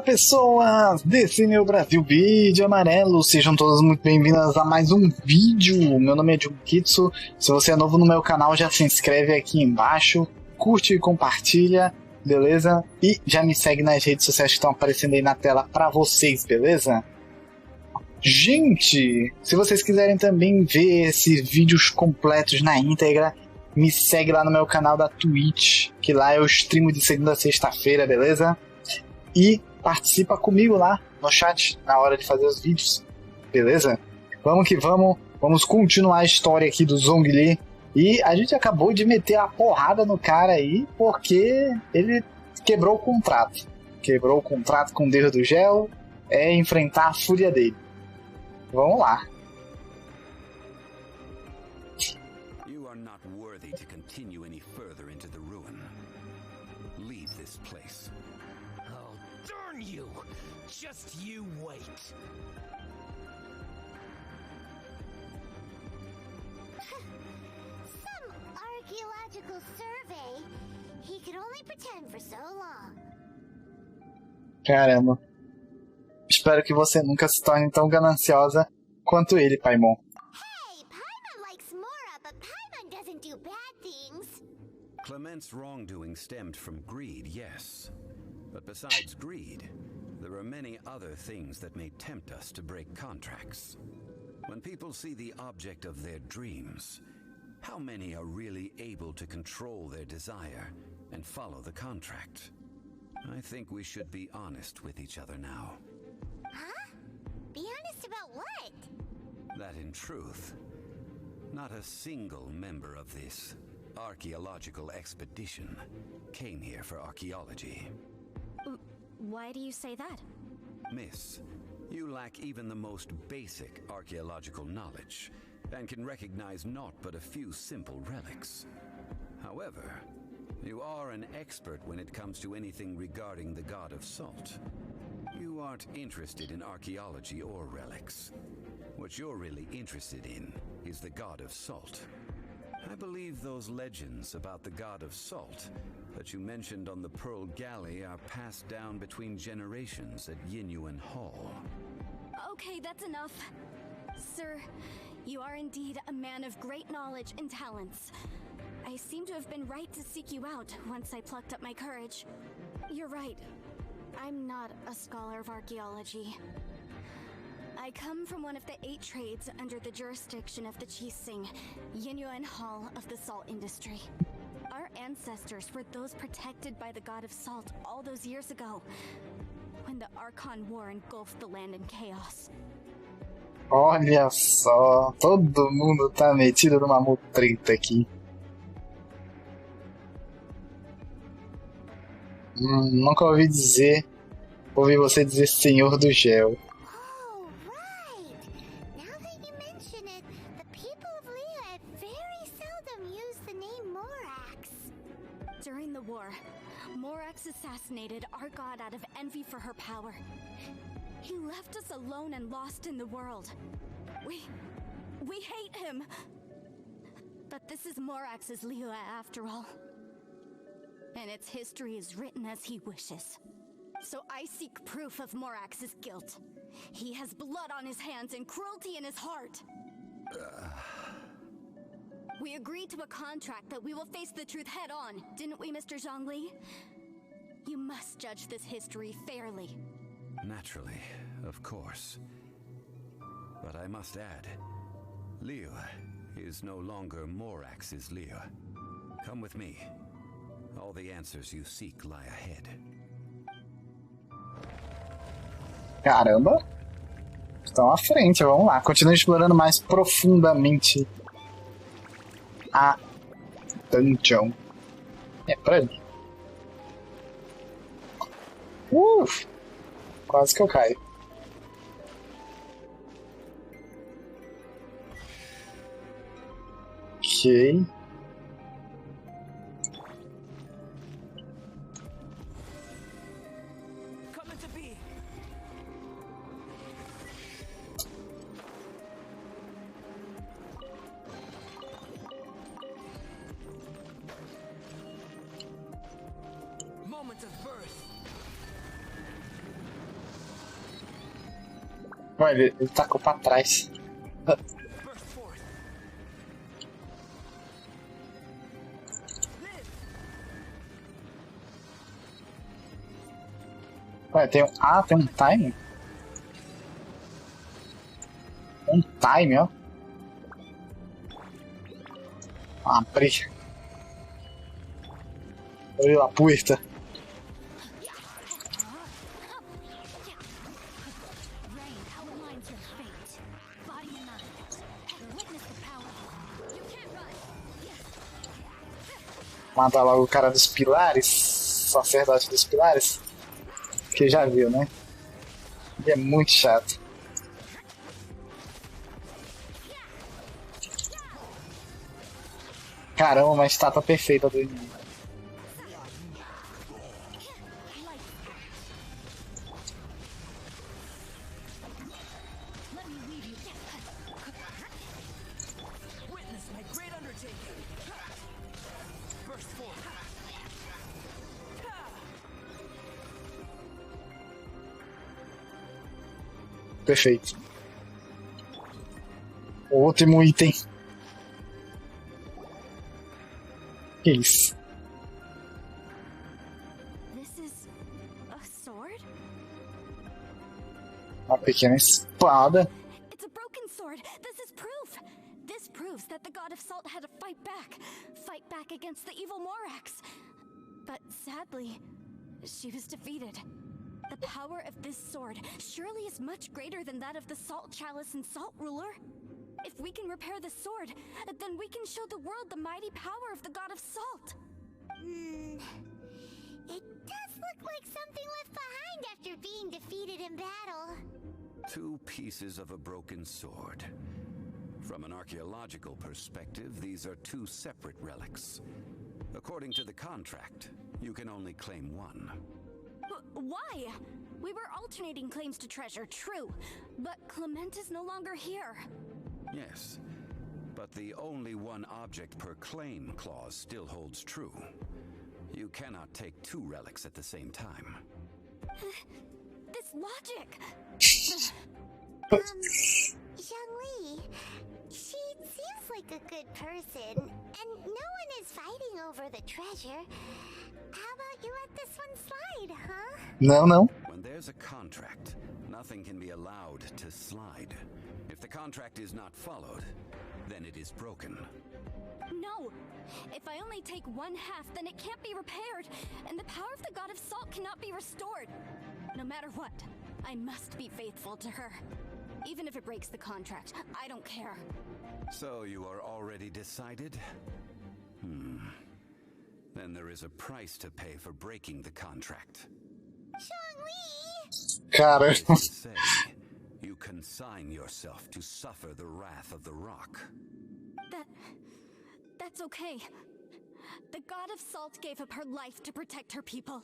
Fala pessoas desse meu Brasil vídeo amarelo, sejam todas muito bem-vindas a mais um vídeo. Meu nome é Kitsu. Se você é novo no meu canal, já se inscreve aqui embaixo, curte e compartilha, beleza? E já me segue nas redes sociais que estão aparecendo aí na tela pra vocês, beleza? Gente, se vocês quiserem também ver esses vídeos completos na íntegra, me segue lá no meu canal da Twitch, que lá eu streamo de segunda a sexta-feira, beleza? E participa comigo lá no chat na hora de fazer os vídeos, beleza? Vamos que vamos, vamos continuar a história aqui do Zhongli. E a gente acabou de meter a porrada no cara aí porque ele quebrou o contrato. Quebrou o contrato com o Deus do Gel, é enfrentar a fúria dele. Vamos lá. You are not worthy to continue any further into the ruin. Leave this place. Oh, darn you! Just you wait. Some archaeological survey. He could only pretend for so long. Caramba. Espero que você nunca se torne tão gananciosa quanto ele, Paimon. Hey, Paimon likes Mora, but Paimon doesn't do bad things. Clement's wrongdoing stemmed from greed, yes. But besides greed, there are many other things that may tempt us to break contracts. When people see the object of their dreams, how many are really able to control their desire and follow the contract? I think we should be honest with each other now. Huh? Be honest about what? That in truth, not a single member of this archaeological expedition came here for archaeology. Why do you say that? Miss, you lack even the most basic archaeological knowledge and can recognize naught but a few simple relics. However, you are an expert when it comes to anything regarding the god of salt. You aren't interested in archaeology or relics. What you're really interested in is the god of salt. I believe those legends about the god of salt that you mentioned on the Pearl Galley are passed down between generations at Yinyuan Hall. Okay, that's enough. Sir, you are indeed a man of great knowledge and talents. I seem to have been right to seek you out once I plucked up my courage. You're right. I'm not a scholar of archaeology. I come from one of the 8 trades under the jurisdiction of the Chising, Yinyuan Hall of the salt industry. Our ancestors were those protected by the god of salt all those years ago, when the Archon War engulfed the land in chaos. Olha só, todo mundo tá metido numa mutreta aqui. Nunca ouvi você dizer Senhor do Gel. Oh, right. Now that you mention it, the people of Liyue very seldom use the name Morax. During the war, Morax assassinated our god out of envy for her power. He left us alone and lost in the world. We hate him. But this is Morax's Liyue after all. And its history is written as he wishes. So I seek proof of Morax's guilt. He has blood on his hands and cruelty in his heart. We agreed to a contract that we will face the truth head on, didn't we, Mr. Zhongli? You must judge this history fairly. Naturally, of course. But I must add, Liyue is no longer Morax's Liyue. Come with me. All the answers you seek lie ahead. Caramba. Estão à frente, vamos lá. Continue explorando mais profundamente a dungeon. É pra ali. Quase que eu caio. Ok. Moment of birth. Ué, ele tacou pra trás. Burst forth. Ué, tem um... Ah, tem um time? Um time, ó. Abri. Abri a puerta. Rain outlines your fate. Body and mind. Witness the power. You can't run. Mata logo o cara dos pilares. Sacerdote dos pilares. Que já viu, né? Ele é muito chato. Caramba, uma estátua perfeita do inimigo. Let me lead you. Witness my great undertaking. Burst forth. Perfeito. O último item. Que isso? This is a sword? Uma pequena espada. It's a broken sword. This is proof. This proves that the god of salt had to fight back against the evil Morax. But sadly, she was defeated. The power of this sword surely is much greater than that of the salt chalice and salt ruler. If we can repair the sword, then we can show the world the mighty power of the god of salt. It does look like something left behind after being defeated in battle. 2 pieces of a broken sword. From an archaeological perspective, these are 2 separate relics. According to the contract, you can only claim one. Why? We were alternating claims to treasure, true. But Clement is no longer here. Yes, but the only one object per claim clause still holds true. You cannot take 2 relics at the same time. This logic! Zhongli, she seems like a good person, and no one is fighting over the treasure. How about you let this one slide, huh? Não, não. When there's a contract, nothing can be allowed to slide. If the contract is not followed, then it is broken. No! If I only take 1/2, then it can't be repaired, and the power of the god of salt cannot be restored. No matter what, I must be faithful to her. Even if it breaks the contract, I don't care. So you are already decided? Then there is a price to pay for breaking the contract. Zhongli! Cara. That is to say, you consign yourself to suffer the wrath of the rock. That's okay. The god of salt gave up her life to protect her people.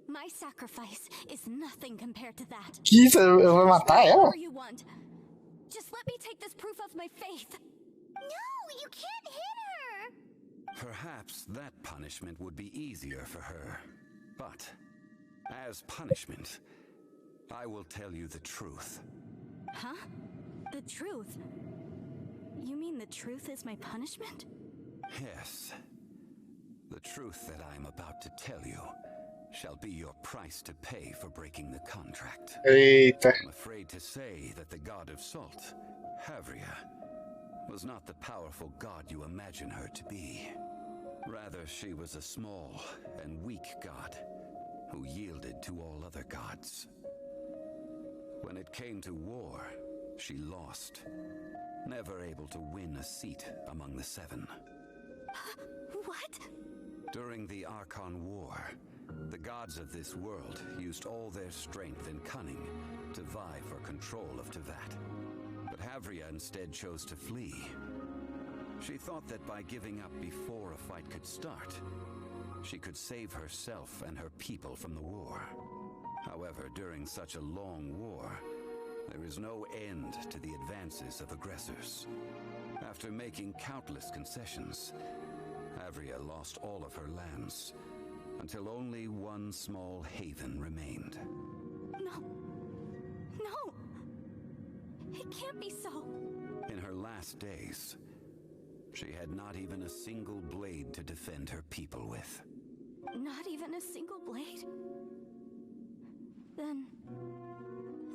My sacrifice is nothing compared to that. Que isso? Eu vou matar ela? Whatever you want. Just let me take this proof of my faith. No, you can't hit her! Perhaps that punishment would be easier for her. But, as punishment, I will tell you the truth. Huh? The truth? You mean the truth is my punishment? Yes. The truth that I am about to tell you shall be your price to pay for breaking the contract. Eita. I'm afraid to say that the god of salt, Havria, was not the powerful god you imagine her to be. Rather, she was a small and weak god who yielded to all other gods. When it came to war, she lost, never able to win a seat among the 7. What? During the Archon War, the gods of this world used all their strength and cunning to vie for control of Tevat. But Havria instead chose to flee. She thought that by giving up before a fight could start, she could save herself and her people from the war. However, during such a long war, there is no end to the advances of aggressors. After making countless concessions, Havria lost all of her lands, until only one small haven remained. No. It can't be so. In her last days, she had not even a single blade to defend her people with. Not even a single blade? Then...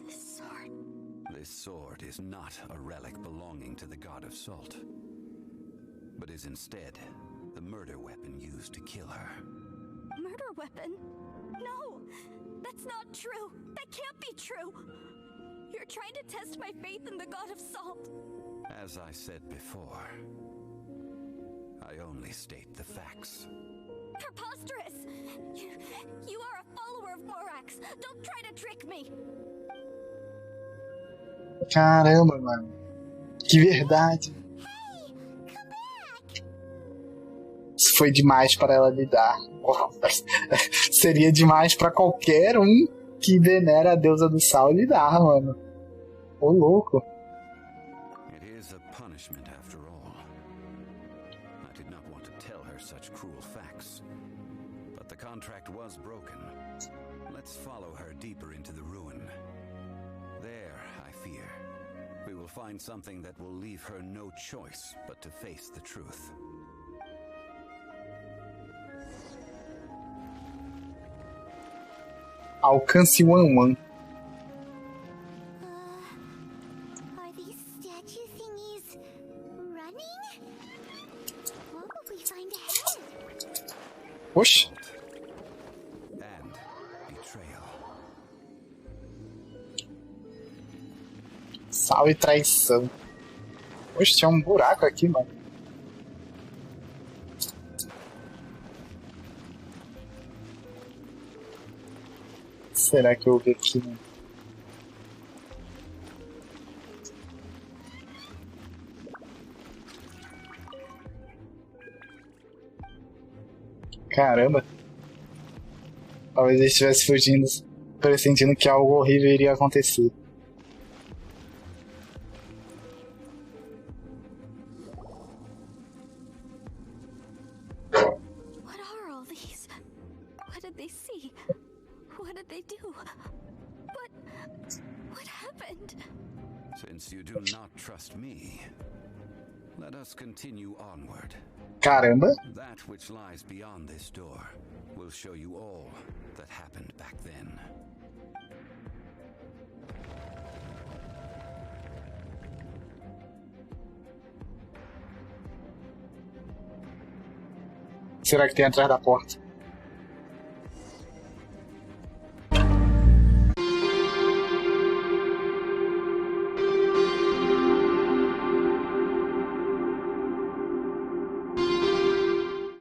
this sword... This sword is not a relic belonging to the god of salt, but is instead the murder weapon used to kill her. Murder weapon? No! That's not true! That can't be true! You're trying to test my faith in the god of salt! As I said before, I only state the facts. Preposterous! You are a follower of Morax! Don't try to trick me! Caramba, mano. Que verdade. Isso foi demais para ela lidar. Seria demais para qualquer um que venera a deusa do sal lidar, mano. Ô, louco. It is a punishment after all. I did not want to tell her such cruel facts, but the contract was broken. Let's follow her deeper into the ruin. There, I fear, we will find something that will leave her no choice but to face the truth. Alcance 1-1. Are these statue thingies running? What will we find ahead? Oxe. And betrayal. Sal e traição. Oxe, tinha um buraco aqui, mano. Será que eu vi aqui, né? Caramba. Talvez ele estivesse fugindo, pressentindo que algo horrível iria acontecer. What are all these? What did they see? What did they do? What happened? Since you do not trust me, let us continue onward. Caramba. That which lies beyond this door will show you all that happened back then. Será que tem atrás da porta?